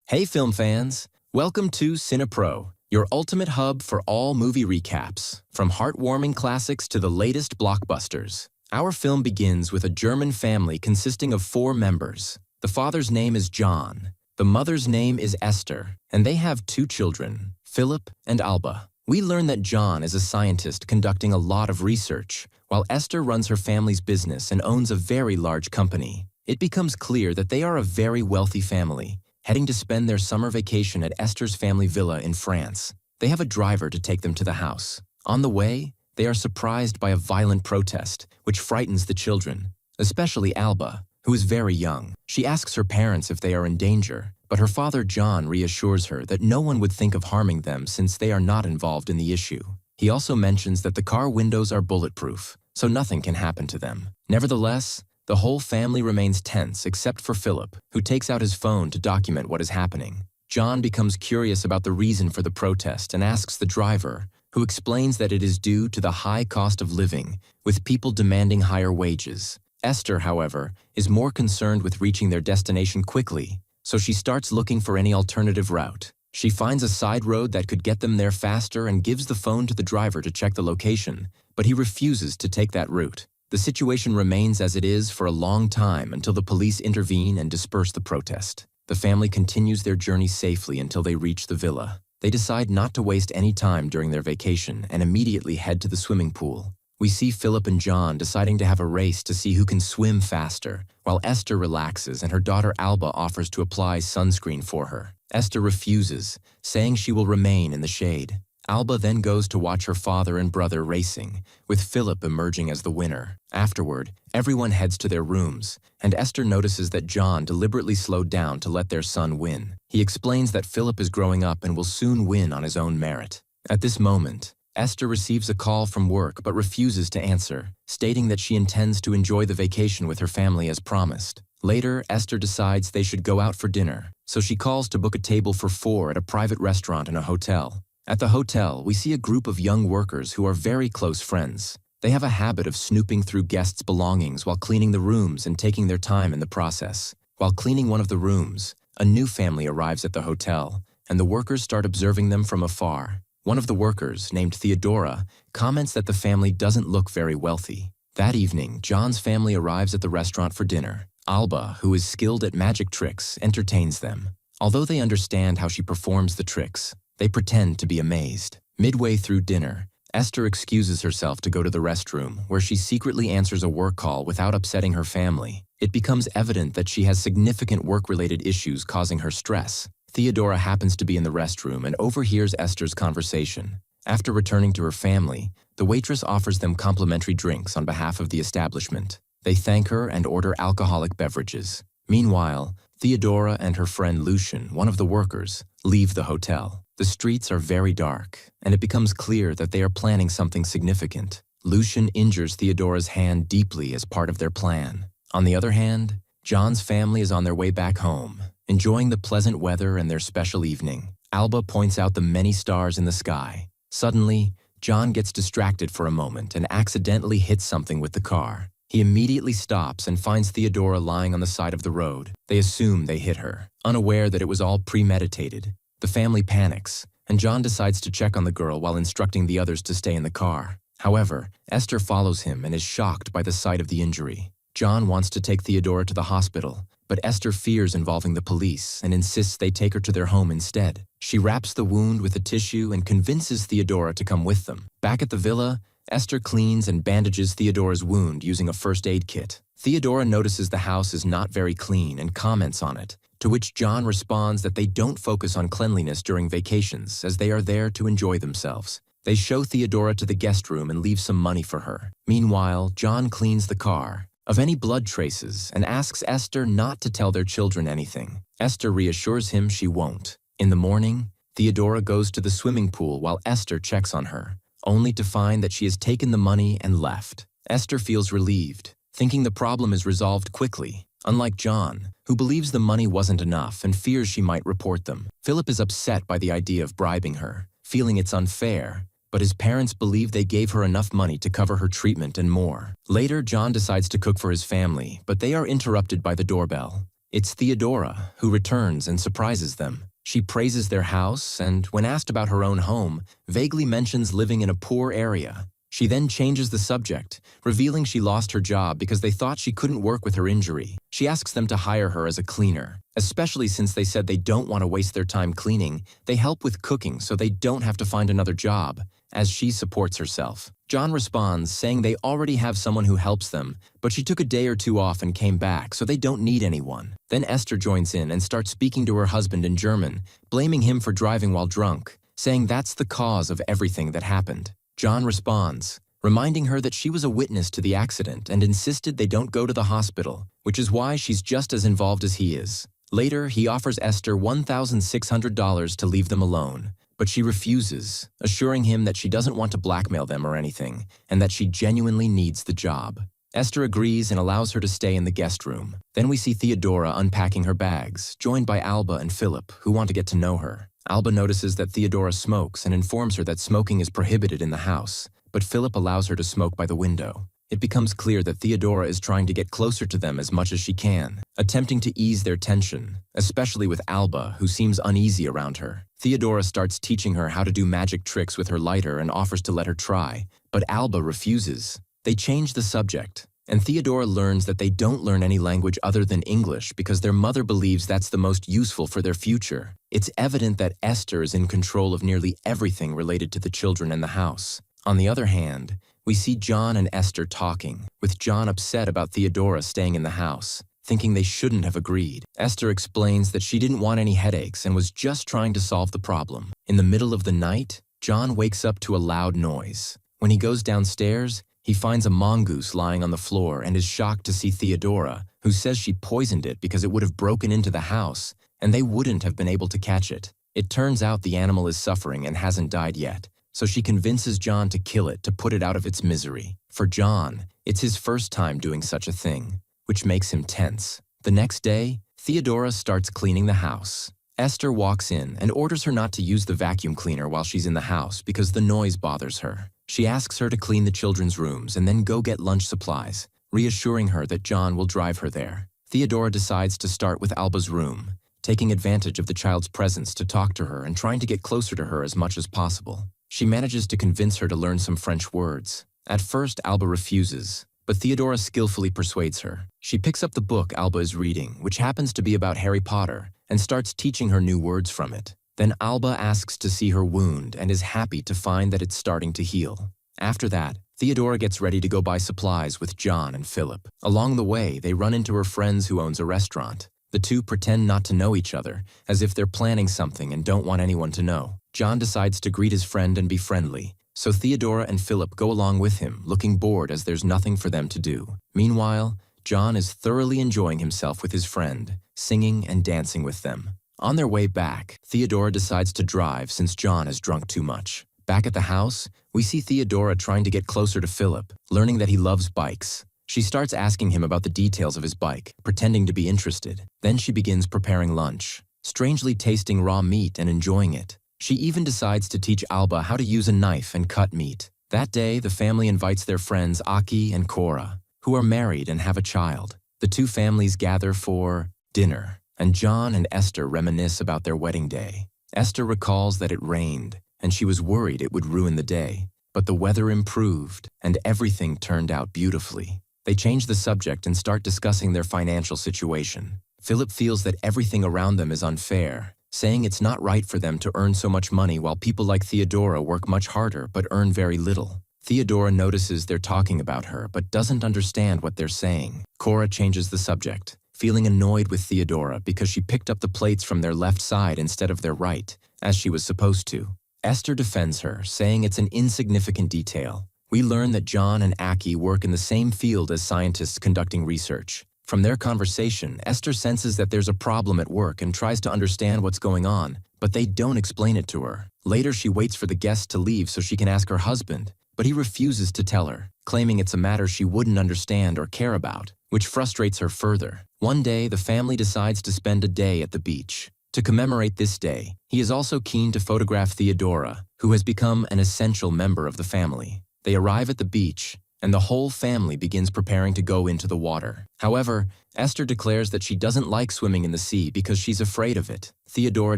Hey film fans! Welcome to CINEPRO, your ultimate hub for all movie recaps, from heartwarming classics to the latest blockbusters. Our film begins with a German family consisting of 4 members. The father's name is John, the mother's name is Esther, and they have 2 children, Philip and Alba. We learn that John is a scientist conducting a lot of research, while Esther runs her family's business and owns a very large company. It becomes clear that they are a very wealthy family, heading to spend their summer vacation at Esther's family villa in France. They have a driver to take them to the house. On the way, they are surprised by a violent protest, which frightens the children, especially Alba, who is very young. She asks her parents if they are in danger, but her father John reassures her that no one would think of harming them since they are not involved in the issue. He also mentions that the car windows are bulletproof, so nothing can happen to them. Nevertheless, the whole family remains tense except for Philip, who takes out his phone to document what is happening. John becomes curious about the reason for the protest and asks the driver, who explains that it is due to the high cost of living, with people demanding higher wages. Esther, however, is more concerned with reaching their destination quickly, so she starts looking for any alternative route. She finds a side road that could get them there faster and gives the phone to the driver to check the location, but he refuses to take that route. The situation remains as it is for a long time until the police intervene and disperse the protest. The family continues their journey safely until they reach the villa. They decide not to waste any time during their vacation and immediately head to the swimming pool. We see Philip and John deciding to have a race to see who can swim faster, while Esther relaxes and her daughter Alba offers to apply sunscreen for her. Esther refuses, saying she will remain in the shade. Alba then goes to watch her father and brother racing, with Philip emerging as the winner. Afterward, everyone heads to their rooms, and Esther notices that John deliberately slowed down to let their son win. He explains that Philip is growing up and will soon win on his own merit. At this moment, Esther receives a call from work but refuses to answer, stating that she intends to enjoy the vacation with her family as promised. Later, Esther decides they should go out for dinner, so she calls to book a table for 4 at a private restaurant in a hotel. At the hotel, we see a group of young workers who are very close friends. They have a habit of snooping through guests' belongings while cleaning the rooms and taking their time in the process. While cleaning one of the rooms, a new family arrives at the hotel, and the workers start observing them from afar. One of the workers, named Theodora, comments that the family doesn't look very wealthy. That evening, John's family arrives at the restaurant for dinner. Alba, who is skilled at magic tricks, entertains them. Although they understand how she performs the tricks, they pretend to be amazed. Midway through dinner, Esther excuses herself to go to the restroom, where she secretly answers a work call without upsetting her family. It becomes evident that she has significant work-related issues causing her stress. Theodora happens to be in the restroom and overhears Esther's conversation. After returning to her family, the waitress offers them complimentary drinks on behalf of the establishment. They thank her and order alcoholic beverages. Meanwhile, Theodora and her friend Lucian, one of the workers, leave the hotel. The streets are very dark, and it becomes clear that they are planning something significant. Lucian injures Theodora's hand deeply as part of their plan. On the other hand, John's family is on their way back home, enjoying the pleasant weather and their special evening. Alba points out the many stars in the sky. Suddenly, John gets distracted for a moment and accidentally hits something with the car. He immediately stops and finds Theodora lying on the side of the road. They assume they hit her, unaware that it was all premeditated. The family panics, and John decides to check on the girl while instructing the others to stay in the car. However, Esther follows him and is shocked by the sight of the injury. John wants to take Theodora to the hospital, but Esther fears involving the police and insists they take her to their home instead. She wraps the wound with a tissue and convinces Theodora to come with them. Back at the villa, Esther cleans and bandages Theodora's wound using a first aid kit. Theodora notices the house is not very clean and comments on it, to which John responds that they don't focus on cleanliness during vacations as they are there to enjoy themselves. They show Theodora to the guest room and leave some money for her. Meanwhile, John cleans the car of any blood traces and asks Esther not to tell their children anything. Esther reassures him she won't. In the morning, Theodora goes to the swimming pool while Esther checks on her, only to find that she has taken the money and left. Esther feels relieved, thinking the problem is resolved quickly, unlike John, who believes the money wasn't enough and fears she might report them. Philip is upset by the idea of bribing her, feeling it's unfair, but his parents believe they gave her enough money to cover her treatment and more. Later, John decides to cook for his family, but they are interrupted by the doorbell. It's Theodora, who returns and surprises them. She praises their house and, when asked about her own home, vaguely mentions living in a poor area. She then changes the subject, revealing she lost her job because they thought she couldn't work with her injury. She asks them to hire her as a cleaner, especially since they said they don't want to waste their time cleaning. They help with cooking so they don't have to find another job, as she supports herself. John responds, saying they already have someone who helps them, but she took a day or two off and came back, so they don't need anyone. Then Esther joins in and starts speaking to her husband in German, blaming him for driving while drunk, saying that's the cause of everything that happened. John responds, reminding her that she was a witness to the accident and insisted they don't go to the hospital, which is why she's just as involved as he is. Later, he offers Esther $1,600 to leave them alone, but she refuses, assuring him that she doesn't want to blackmail them or anything, and that she genuinely needs the job. Esther agrees and allows her to stay in the guest room. Then we see Theodora unpacking her bags, joined by Alba and Philip, who want to get to know her. Alba notices that Theodora smokes and informs her that smoking is prohibited in the house, but Philip allows her to smoke by the window. It becomes clear that Theodora is trying to get closer to them as much as she can, attempting to ease their tension, especially with Alba, who seems uneasy around her. Theodora starts teaching her how to do magic tricks with her lighter and offers to let her try, but Alba refuses. They change the subject, and Theodora learns that they don't learn any language other than English because their mother believes that's the most useful for their future. It's evident that Esther is in control of nearly everything related to the children and the house. On the other hand, we see John and Esther talking, with John upset about Theodora staying in the house, thinking they shouldn't have agreed. Esther explains that she didn't want any headaches and was just trying to solve the problem. In the middle of the night, John wakes up to a loud noise. When he goes downstairs, he finds a mongoose lying on the floor and is shocked to see Theodora, who says she poisoned it because it would have broken into the house, and they wouldn't have been able to catch it. It turns out the animal is suffering and hasn't died yet, so she convinces John to kill it to put it out of its misery. For John, it's his first time doing such a thing, which makes him tense. The next day, Theodora starts cleaning the house. Esther walks in and orders her not to use the vacuum cleaner while she's in the house because the noise bothers her. She asks her to clean the children's rooms and then go get lunch supplies, reassuring her that John will drive her there. Theodora decides to start with Alba's room, taking advantage of the child's presence to talk to her and trying to get closer to her as much as possible. She manages to convince her to learn some French words. At first, Alba refuses, but Theodora skillfully persuades her. She picks up the book Alba is reading, which happens to be about Harry Potter, and starts teaching her new words from it. Then Alba asks to see her wound and is happy to find that it's starting to heal. After that, Theodora gets ready to go buy supplies with John and Philip. Along the way, they run into her friends who owns a restaurant. The two pretend not to know each other, as if they're planning something and don't want anyone to know. John decides to greet his friend and be friendly, so Theodora and Philip go along with him, looking bored as there's nothing for them to do. Meanwhile, John is thoroughly enjoying himself with his friend, singing and dancing with them. On their way back, Theodora decides to drive since John has drunk too much. Back at the house, we see Theodora trying to get closer to Philip, learning that he loves bikes. She starts asking him about the details of his bike, pretending to be interested. Then she begins preparing lunch, strangely tasting raw meat and enjoying it. She even decides to teach Alba how to use a knife and cut meat. That day, the family invites their friends Aki and Cora, who are married and have a child. The two families gather for dinner, and John and Esther reminisce about their wedding day. Esther recalls that it rained, and she was worried it would ruin the day. But the weather improved, and everything turned out beautifully. They change the subject and start discussing their financial situation. Philip feels that everything around them is unfair, saying it's not right for them to earn so much money while people like Theodora work much harder but earn very little. Theodora notices they're talking about her but doesn't understand what they're saying. Cora changes the subject, feeling annoyed with Theodora because she picked up the plates from their left side instead of their right, as she was supposed to. Esther defends her, saying it's an insignificant detail. We learn that John and Aki work in the same field as scientists conducting research. From their conversation, Esther senses that there's a problem at work and tries to understand what's going on, but they don't explain it to her. Later, she waits for the guests to leave so she can ask her husband, but he refuses to tell her, claiming it's a matter she wouldn't understand or care about, which frustrates her further. One day, the family decides to spend a day at the beach. To commemorate this day, he is also keen to photograph Theodora, who has become an essential member of the family. They arrive at the beach, and the whole family begins preparing to go into the water. However, Esther declares that she doesn't like swimming in the sea because she's afraid of it. Theodora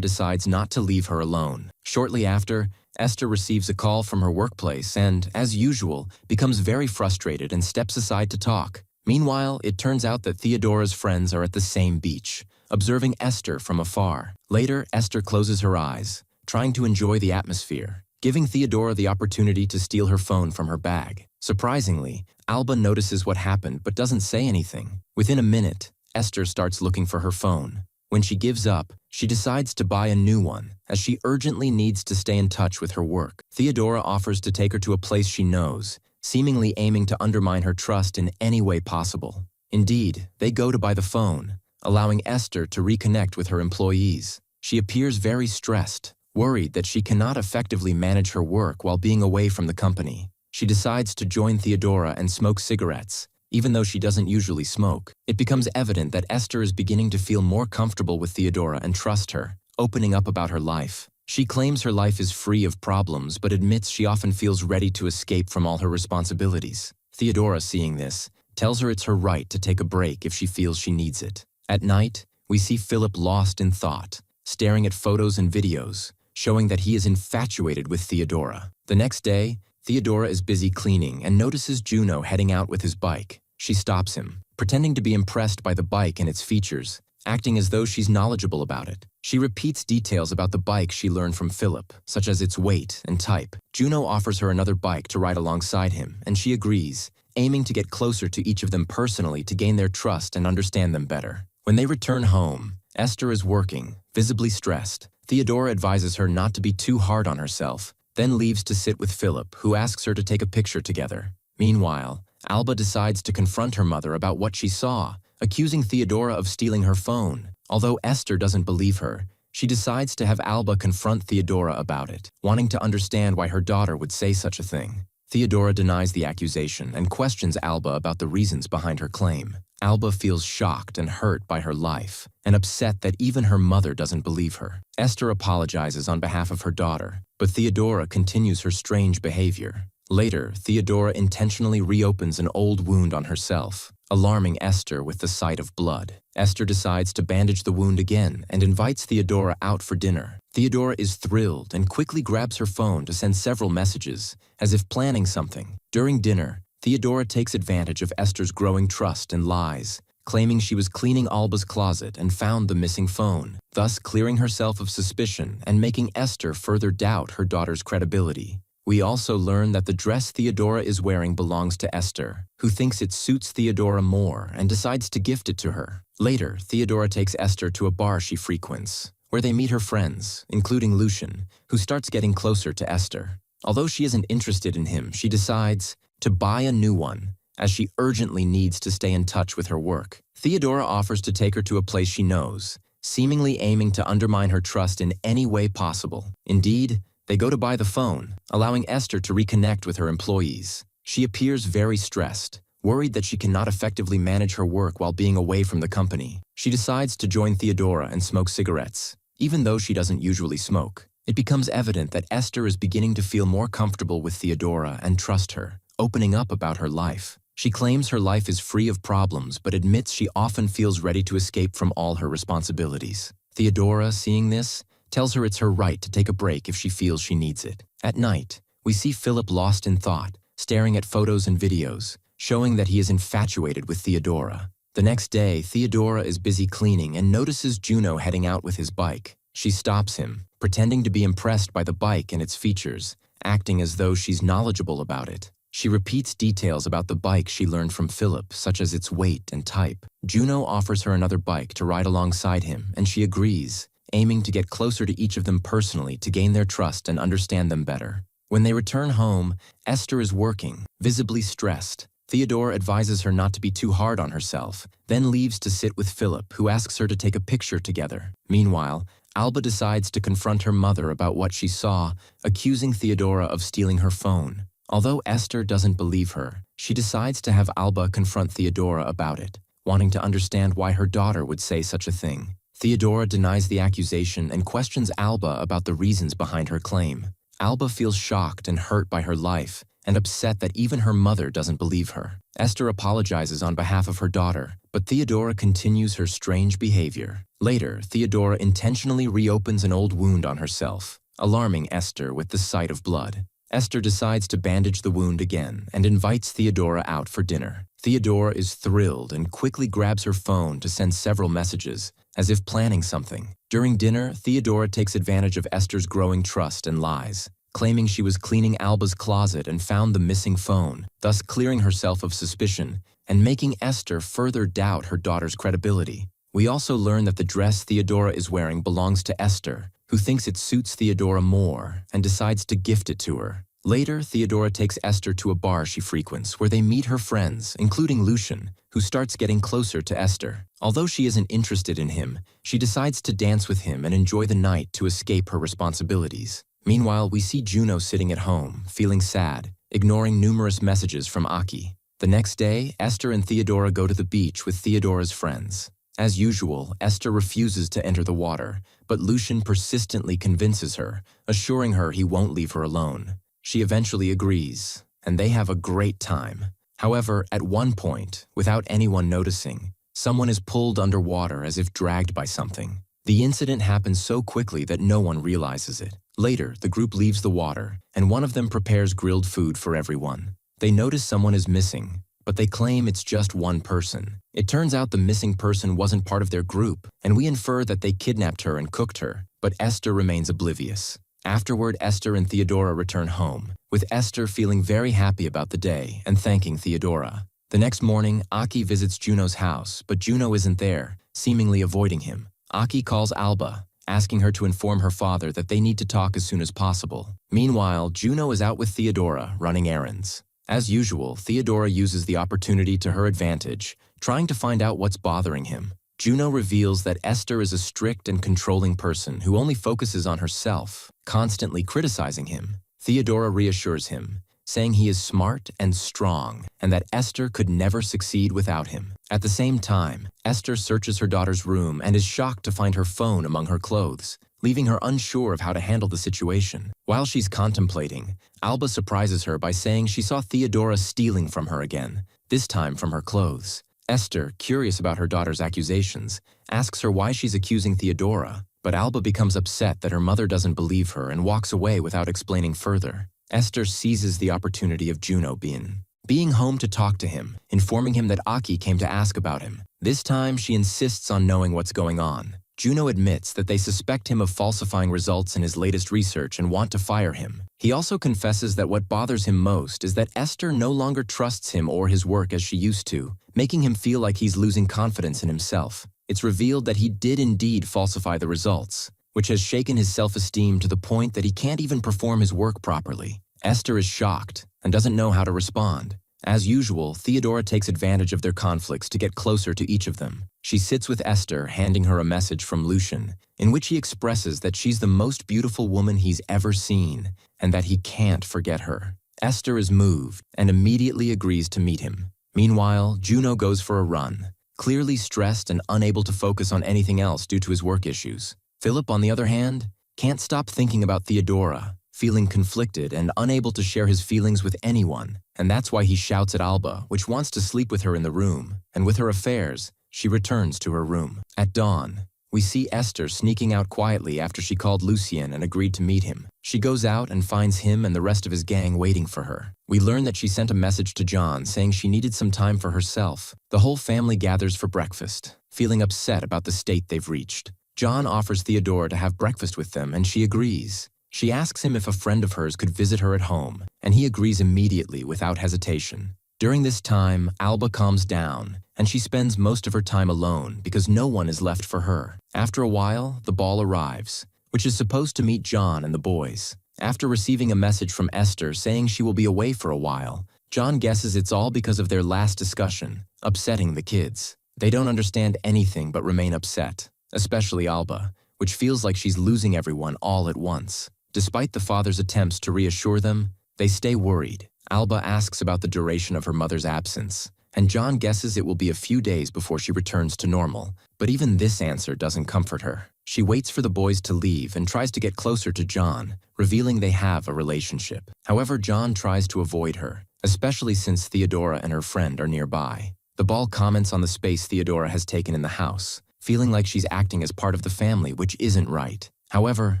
decides not to leave her alone. Shortly after, Esther receives a call from her workplace and, as usual, becomes very frustrated and steps aside to talk. Meanwhile, it turns out that Theodora's friends are at the same beach, observing Esther from afar. Later, Esther closes her eyes, trying to enjoy the atmosphere, giving Theodora the opportunity to steal her phone from her bag. Surprisingly, Alba notices what happened but doesn't say anything. Within a minute, Esther starts looking for her phone. When she gives up, she decides to buy a new one, as she urgently needs to stay in touch with her work. Theodora offers to take her to a place she knows, seemingly aiming to undermine her trust in any way possible. Indeed, they go to buy the phone, allowing Esther to reconnect with her employees. She appears very stressed, worried that she cannot effectively manage her work while being away from the company. She decides to join Theodora and smoke cigarettes, even though she doesn't usually smoke. It becomes evident that Esther is beginning to feel more comfortable with Theodora and trust her, opening up about her life. She claims her life is free of problems but admits she often feels ready to escape from all her responsibilities. Theodora, seeing this, tells her it's her right to take a break if she feels she needs it. At night, we see Philip lost in thought, staring at photos and videos, showing that he is infatuated with Theodora. The next day, Theodora is busy cleaning and notices Juno heading out with his bike. She stops him, pretending to be impressed by the bike and its features, acting as though she's knowledgeable about it. She repeats details about the bike she learned from Philip, such as its weight and type. Juno offers her another bike to ride alongside him, and she agrees, aiming to get closer to each of them personally to gain their trust and understand them better. When they return home, Esther is working, visibly stressed. Theodora advises her not to be too hard on herself, then leaves to sit with Philip, who asks her to take a picture together. Meanwhile, Alba decides to confront her mother about what she saw, accusing Theodora of stealing her phone. Although Esther doesn't believe her, she decides to have Alba confront Theodora about it, wanting to understand why her daughter would say such a thing. Theodora denies the accusation and questions Alba about the reasons behind her claim. Alba feels shocked and hurt by her life, and upset that even her mother doesn't believe her. Esther apologizes on behalf of her daughter, but Theodora continues her strange behavior. Later, Theodora intentionally reopens an old wound on herself, alarming Esther with the sight of blood. Esther decides to bandage the wound again and invites Theodora out for dinner. Theodora is thrilled and quickly grabs her phone to send several messages, as if planning something. During dinner, Theodora takes advantage of Esther's growing trust and lies, claiming she was cleaning Alba's closet and found the missing phone, thus clearing herself of suspicion and making Esther further doubt her daughter's credibility. We also learn that the dress Theodora is wearing belongs to Esther, who thinks it suits Theodora more and decides to gift it to her. Later, Theodora takes Esther to a bar she frequents, where they meet her friends, including Lucian, who starts getting closer to Esther. Although she isn't interested in him, she decides to buy a new one, as she urgently needs to stay in touch with her work. Theodora offers to take her to a place she knows, seemingly aiming to undermine her trust in any way possible. Indeed, they go to buy the phone, allowing Esther to reconnect with her employees. She appears very stressed, worried that she cannot effectively manage her work while being away from the company. She decides to join Theodora and smoke cigarettes, even though she doesn't usually smoke. It becomes evident that Esther is beginning to feel more comfortable with Theodora and trust her, opening up about her life. She claims her life is free of problems but admits she often feels ready to escape from all her responsibilities. Theodora, seeing this, tells her it's her right to take a break if she feels she needs it. At night, we see Philip lost in thought, staring at photos and videos, showing that he is infatuated with Theodora. The next day, Theodora is busy cleaning and notices Juno heading out with his bike. She stops him, pretending to be impressed by the bike and its features, acting as though she's knowledgeable about it. She repeats details about the bike she learned from Philip, such as its weight and type. Juno offers her another bike to ride alongside him, and she agrees, aiming to get closer to each of them personally to gain their trust and understand them better. When they return home, Esther is working, visibly stressed. Theodora advises her not to be too hard on herself, then leaves to sit with Philip, who asks her to take a picture together. Meanwhile, Alba decides to confront her mother about what she saw, accusing Theodora of stealing her phone. Although Esther doesn't believe her, she decides to have Alba confront Theodora about it, wanting to understand why her daughter would say such a thing. Theodora denies the accusation and questions Alba about the reasons behind her claim. Alba feels shocked and hurt by her life, and upset that even her mother doesn't believe her. Esther apologizes on behalf of her daughter, but Theodora continues her strange behavior. Later, Theodora intentionally reopens an old wound on herself, alarming Esther with the sight of blood. Esther decides to bandage the wound again and invites Theodora out for dinner. Theodora is thrilled and quickly grabs her phone to send several messages, as if planning something. During dinner, Theodora takes advantage of Esther's growing trust and lies, claiming she was cleaning Alba's closet and found the missing phone, thus clearing herself of suspicion and making Esther further doubt her daughter's credibility. We also learn that the dress Theodora is wearing belongs to Esther, who thinks it suits Theodora more and decides to gift it to her. Later, Theodora takes Esther to a bar she frequents where they meet her friends, including Lucian, who starts getting closer to Esther. Although she isn't interested in him, she decides to dance with him and enjoy the night to escape her responsibilities. Meanwhile, we see Juno sitting at home, feeling sad, ignoring numerous messages from Aki. The next day, Esther and Theodora go to the beach with Theodora's friends. As usual, Esther refuses to enter the water, but Lucian persistently convinces her, assuring her he won't leave her alone. She eventually agrees, and they have a great time. However, at one point, without anyone noticing, someone is pulled underwater as if dragged by something. The incident happens so quickly that no one realizes it. Later, the group leaves the water, and one of them prepares grilled food for everyone. They notice someone is missing, but they claim it's just one person. It turns out the missing person wasn't part of their group, and we infer that they kidnapped her and cooked her, but Esther remains oblivious. Afterward, Esther and Theodora return home, with Esther feeling very happy about the day and thanking Theodora. The next morning, Aki visits Juno's house, but Juno isn't there, seemingly avoiding him. Aki calls Alba, asking her to inform her father that they need to talk as soon as possible. Meanwhile, Juno is out with Theodora, running errands. As usual, Theodora uses the opportunity to her advantage, trying to find out what's bothering him. Juno reveals that Esther is a strict and controlling person who only focuses on herself, constantly criticizing him. Theodora reassures him, saying he is smart and strong, and that Esther could never succeed without him. At the same time, Esther searches her daughter's room and is shocked to find her phone among her clothes, leaving her unsure of how to handle the situation. While she's contemplating, Alba surprises her by saying she saw Theodora stealing from her again, this time from her clothes. Esther, curious about her daughter's accusations, asks her why she's accusing Theodora, but Alba becomes upset that her mother doesn't believe her and walks away without explaining further. Esther seizes the opportunity of Juno being home to talk to him, informing him that Aki came to ask about him. This time, she insists on knowing what's going on. Juno admits that they suspect him of falsifying results in his latest research and want to fire him. He also confesses that what bothers him most is that Esther no longer trusts him or his work as she used to, making him feel like he's losing confidence in himself. It's revealed that he did indeed falsify the results, which has shaken his self-esteem to the point that he can't even perform his work properly. Esther is shocked and doesn't know how to respond. As usual, Theodora takes advantage of their conflicts to get closer to each of them. She sits with Esther, handing her a message from Lucian, in which he expresses that she's the most beautiful woman he's ever seen, and that he can't forget her. Esther is moved and immediately agrees to meet him. Meanwhile, Juno goes for a run, clearly stressed and unable to focus on anything else due to his work issues. Philip, on the other hand, can't stop thinking about Theodora, feeling conflicted and unable to share his feelings with anyone, and that's why he shouts at Alba, which wants to sleep with her in the room, and with her affairs, she returns to her room. At dawn, we see Esther sneaking out quietly after she called Lucien and agreed to meet him. She goes out and finds him and the rest of his gang waiting for her. We learn that she sent a message to John saying she needed some time for herself. The whole family gathers for breakfast, feeling upset about the state they've reached. John offers Theodora to have breakfast with them, and she agrees. She asks him if a friend of hers could visit her at home, and he agrees immediately without hesitation. During this time, Alba calms down, and she spends most of her time alone because no one is left for her. After a while, the ball arrives, which is supposed to meet John and the boys. After receiving a message from Esther saying she will be away for a while, John guesses it's all because of their last discussion, upsetting the kids. They don't understand anything but remain upset, especially Alba, which feels like she's losing everyone all at once. Despite the father's attempts to reassure them, they stay worried. Alba asks about the duration of her mother's absence, and John guesses it will be a few days before she returns to normal, but even this answer doesn't comfort her. She waits for the boys to leave and tries to get closer to John, revealing they have a relationship. However, John tries to avoid her, especially since Theodora and her friend are nearby. The ball comments on the space Theodora has taken in the house, feeling like she's acting as part of the family, which isn't right. However,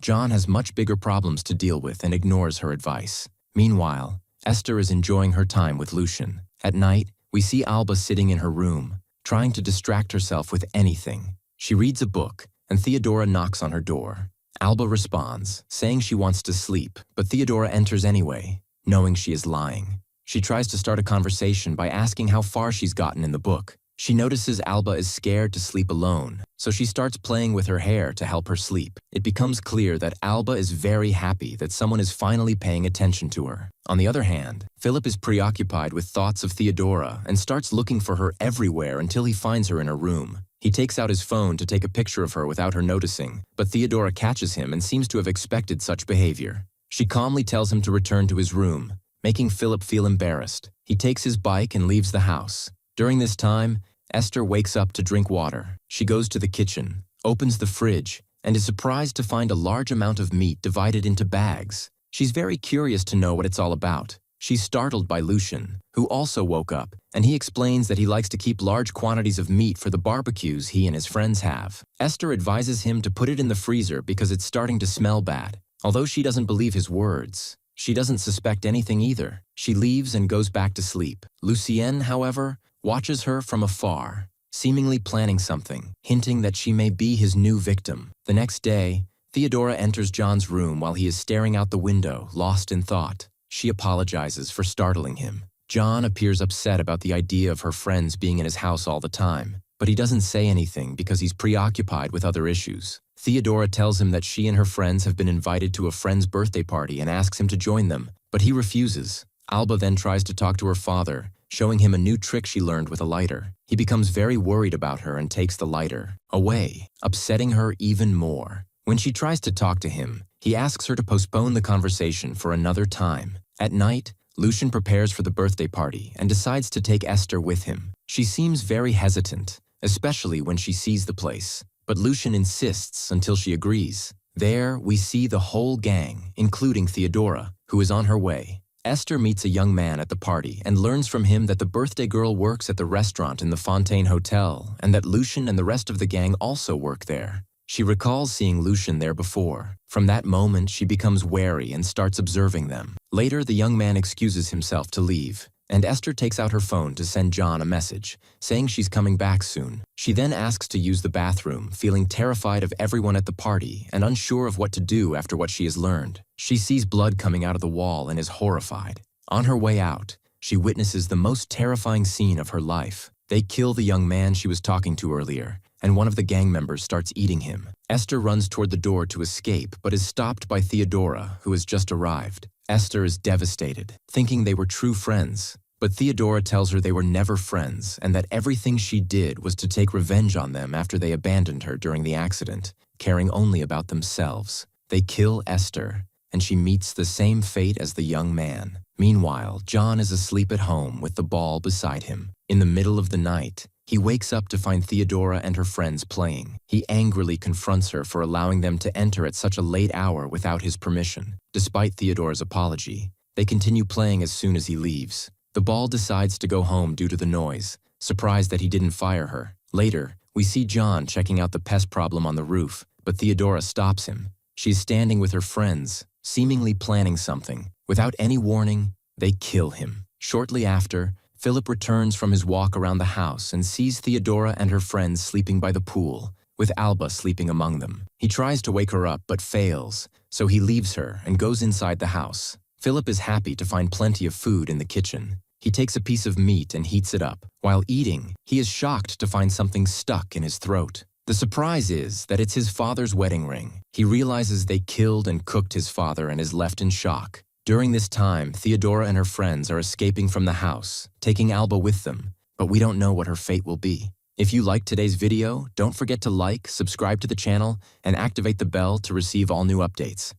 John has much bigger problems to deal with and ignores her advice. Meanwhile, Esther is enjoying her time with Lucian. At night, we see Alba sitting in her room, trying to distract herself with anything. She reads a book, and Theodora knocks on her door. Alba responds, saying she wants to sleep, but Theodora enters anyway, knowing she is lying. She tries to start a conversation by asking how far she's gotten in the book. She notices Alba is scared to sleep alone, so she starts playing with her hair to help her sleep. It becomes clear that Alba is very happy that someone is finally paying attention to her. On the other hand, Philip is preoccupied with thoughts of Theodora and starts looking for her everywhere until he finds her in her room. He takes out his phone to take a picture of her without her noticing, but Theodora catches him and seems to have expected such behavior. She calmly tells him to return to his room, making Philip feel embarrassed. He takes his bike and leaves the house. During this time, Esther wakes up to drink water. She goes to the kitchen, opens the fridge, and is surprised to find a large amount of meat divided into bags. She's very curious to know what it's all about. She's startled by Lucian, who also woke up, and he explains that he likes to keep large quantities of meat for the barbecues he and his friends have. Esther advises him to put it in the freezer because it's starting to smell bad. Although she doesn't believe his words, she doesn't suspect anything either. She leaves and goes back to sleep. Lucienne, however, watches her from afar, seemingly planning something, hinting that she may be his new victim. The next day, Theodora enters John's room while he is staring out the window, lost in thought. She apologizes for startling him. John appears upset about the idea of her friends being in his house all the time, but he doesn't say anything because he's preoccupied with other issues. Theodora tells him that she and her friends have been invited to a friend's birthday party and asks him to join them, but he refuses. Alba then tries to talk to her father, showing him a new trick she learned with a lighter. He becomes very worried about her and takes the lighter away, upsetting her even more. When she tries to talk to him, he asks her to postpone the conversation for another time. At night, Lucian prepares for the birthday party and decides to take Esther with him. She seems very hesitant, especially when she sees the place, but Lucian insists until she agrees. There, we see the whole gang, including Theodora, who is on her way. Esther meets a young man at the party and learns from him that the birthday girl works at the restaurant in the Fontaine Hotel and that Lucian and the rest of the gang also work there. She recalls seeing Lucian there before. From that moment, she becomes wary and starts observing them. Later, the young man excuses himself to leave, and Esther takes out her phone to send John a message, saying she's coming back soon. She then asks to use the bathroom, feeling terrified of everyone at the party and unsure of what to do after what she has learned. She sees blood coming out of the wall and is horrified. On her way out, she witnesses the most terrifying scene of her life. They kill the young man she was talking to earlier, and one of the gang members starts eating him. Esther runs toward the door to escape, but is stopped by Theodora, who has just arrived. Esther is devastated, thinking they were true friends. But Theodora tells her they were never friends and that everything she did was to take revenge on them after they abandoned her during the accident, caring only about themselves. They kill Esther, and she meets the same fate as the young man. Meanwhile, John is asleep at home with the ball beside him. In the middle of the night, he wakes up to find Theodora and her friends playing. He angrily confronts her for allowing them to enter at such a late hour without his permission. Despite Theodora's apology, they continue playing as soon as he leaves. The ball decides to go home due to the noise, surprised that he didn't fire her. Later, we see John checking out the pest problem on the roof, but Theodora stops him. She's standing with her friends, seemingly planning something. Without any warning, they kill him. Shortly after, Philip returns from his walk around the house and sees Theodora and her friends sleeping by the pool, with Alba sleeping among them. He tries to wake her up but fails, so he leaves her and goes inside the house. Philip is happy to find plenty of food in the kitchen. He takes a piece of meat and heats it up. While eating, he is shocked to find something stuck in his throat. The surprise is that it's his father's wedding ring. He realizes they killed and cooked his father and is left in shock. During this time, Theodora and her friends are escaping from the house, taking Alba with them, but we don't know what her fate will be. If you liked today's video, don't forget to like, subscribe to the channel, and activate the bell to receive all new updates.